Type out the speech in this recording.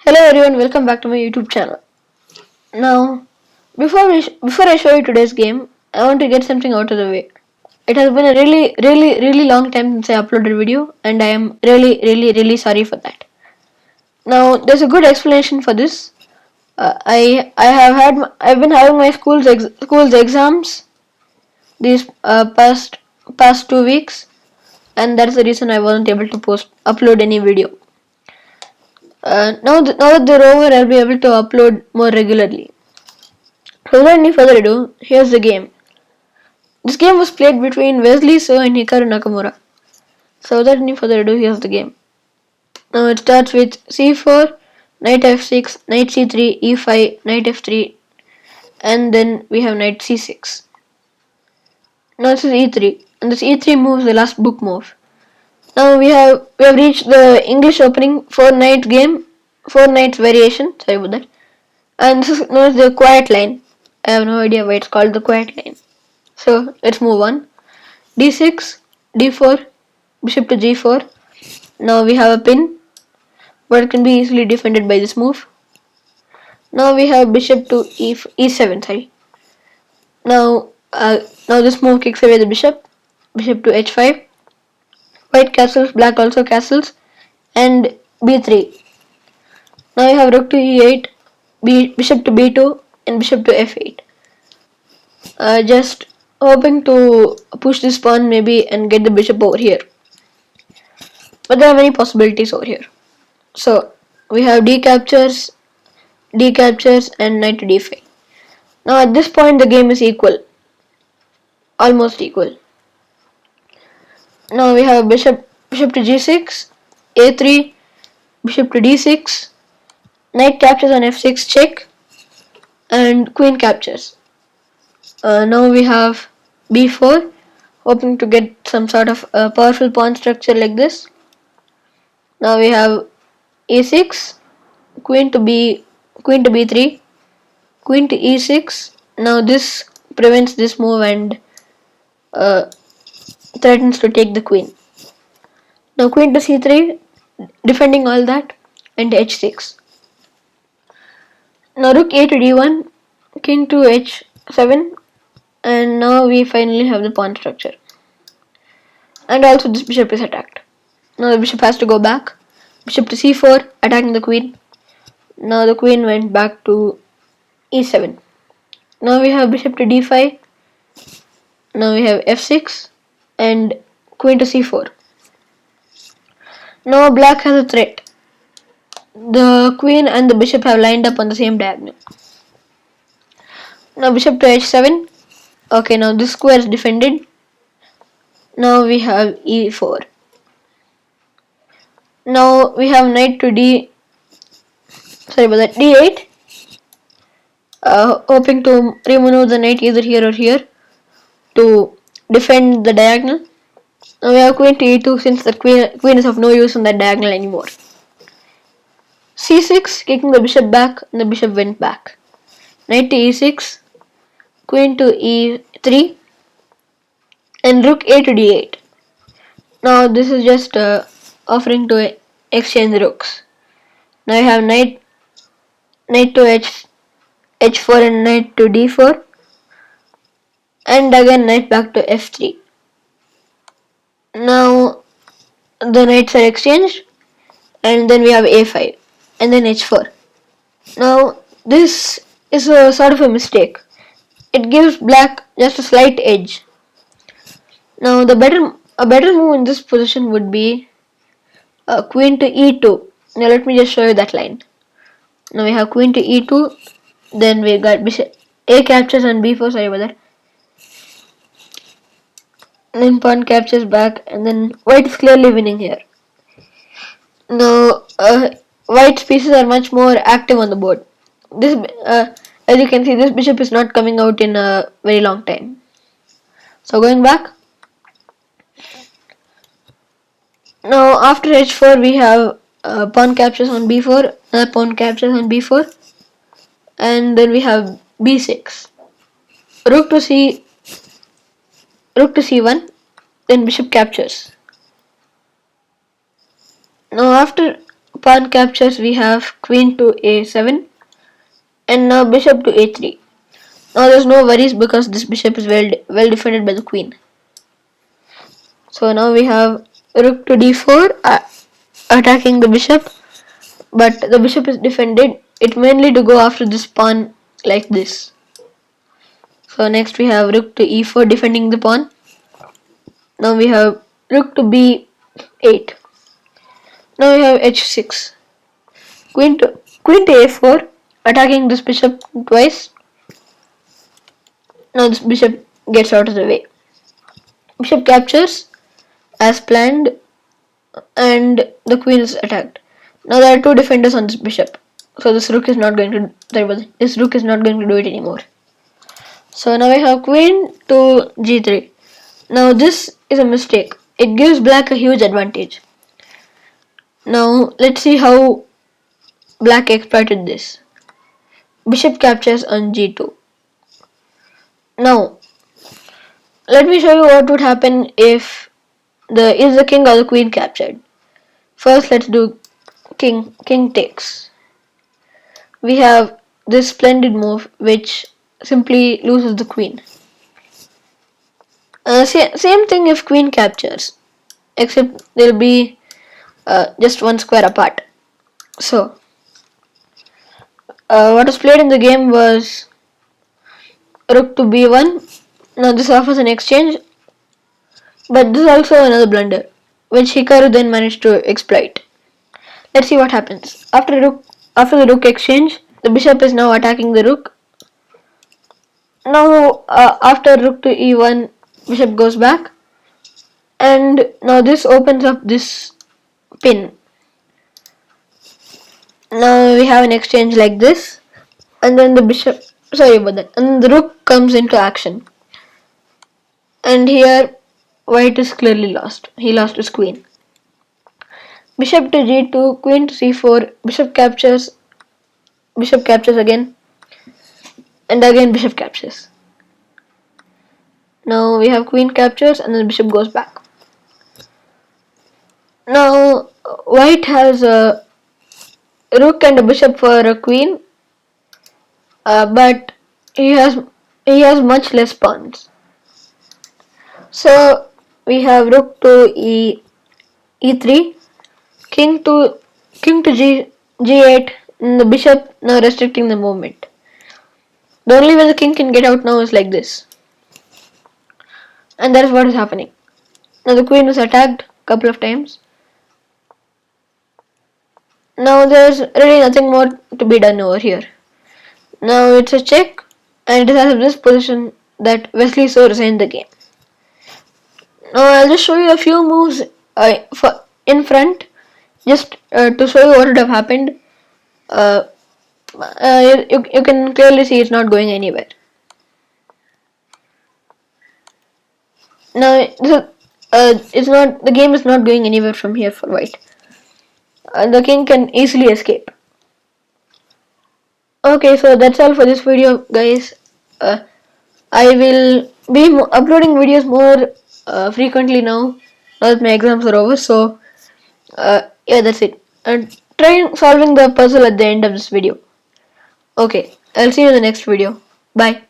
Hello everyone, welcome back to my YouTube channel. Now, before I show you today's game, I want to get something out of the way. It has been a really long time since I uploaded a video, and I am really sorry for that. Now, there's a good explanation for this. I've been having my school's exams these past 2 weeks, and that's the reason I wasn't able to upload any video. Now that they're over, I'll be able to upload more regularly. So without any further ado, here's the game. This game was played between Wesley and Hikaru Nakamura. So without any further ado, here's the game. Now it starts with c4, knight f6, knight c3, e5, knight f3, and then we have knight c6. Now this is e3, and this e3 move is the last book move. Now we have reached the English opening 4-knight game, 4-knight variation. Sorry about that. And this is known as the quiet line. I have no idea why it's called the quiet line. So let's move on. d6, d4, bishop to g4. Now we have a pin, but it can be easily defended by this move. Now we have bishop to e7. Sorry. Now this move kicks away the bishop. Bishop to h5. White castles, black also castles, and b3. Now you have rook to e8, bishop to b2, and bishop to f8. Just hoping to push this pawn maybe and get the bishop over here. But there are many possibilities over here. So we have d captures, and knight to d5. Now at this point the game is equal, almost equal. Now we have bishop to g6, a3, bishop to d6, knight captures on f6 check, and queen captures. Now we have b4, hoping to get some sort of powerful pawn structure like this. Now we have e6, queen to b3, queen to e6. Now this prevents this move and threatens to take the queen. Now queen to c3, defending all that, and h6. Now rook a to d1, king to h7, and now we finally have the pawn structure. And also this bishop is attacked. Now the bishop has to go back. Bishop to c4, attacking the queen. Now the queen went back to e7. Now we have bishop to d5. Now we have f6 and queen to c4. Now black has a threat. The queen and the bishop have lined up on the same diagonal. Now bishop to h7. Okay, now this square is defended. Now we have e4. Now we have knight to d8. Hoping to remove the knight either here or here to defend the diagonal. Now we have queen to e2 since the queen is of no use on that diagonal anymore. c6, kicking the bishop back, and the bishop went back. Knight to e6, queen to e3, and rook a to d8. Now this is just offering to exchange rooks. Now I have knight to h4 and knight to d4, and again knight back to f3. Now the knights are exchanged, and then we have a5 and then h4. Now this is a sort of a mistake. It gives black just a slight edge. Now a better move in this position would be queen to e2. Now let me just show you that line. Now we have queen to e2, then we got bishop a captures on b4. Sorry about that. And then pawn captures back, and then white is clearly winning here. Now white's pieces are much more active on the board. This, as you can see, this bishop is not coming out in a very long time. So going back. Now after h4 we have pawn captures on b4, pawn captures on b4, and then we have b6, rook to c1, then bishop captures. Now after pawn captures, we have queen to a7 and now bishop to a3. Now there's no worries because this bishop is well defended by the queen. So now we have rook to d4 attacking the bishop, but the bishop is defended. It mainly to go after this pawn like this. So next we have rook to e4 defending the pawn. Now we have rook to b8. Now we have h6. Queen to a4 attacking this bishop twice. Now this bishop gets out of the way. Bishop captures as planned and the queen is attacked. Now there are two defenders on this bishop. So this rook is not going to do it anymore. So now we have queen to g3. Now this is a mistake. It gives black a huge advantage. Now let's see how black exploited this. Bishop captures on g2. Now let me show you what would happen if the king or the queen captured. First let's do king takes. We have this splendid move which simply loses the queen. Same thing if queen captures, except they'll be just one square apart. So what was played in the game was rook to b1. Now this offers an exchange, but this is also another blunder which Hikaru then managed to exploit. Let's see what happens. After the rook exchange, the bishop is now attacking the rook. Now after rook to e1, bishop goes back, and now this opens up this pin. Now we have an exchange like this, and then the bishop, and the rook comes into action. And here white is clearly lost. He lost his queen. Bishop to g2, queen to c4, bishop captures again, and again bishop captures. Now we have queen captures and then bishop goes back. Now white has a rook and a bishop for a queen, but he has much less pawns. So we have rook to e3, king to g8, and the bishop now restricting the movement. The only way the king can get out now is like this. And that is what is happening. Now the queen was attacked a couple of times. Now there's really nothing more to be done over here. Now it's a check, and it is as of this position that Wesley so resigned the game. Now I'll just show you a few moves in front, just to show you what would have happened. You can clearly see it's not going anywhere. Now the game is not going anywhere from here for white. The king can easily escape. Okay, so that's all for this video, guys. I will be uploading videos more frequently now that my exams are over. So yeah, that's it. And try solving the puzzle at the end of this video. Okay, I'll see you in the next video. Bye.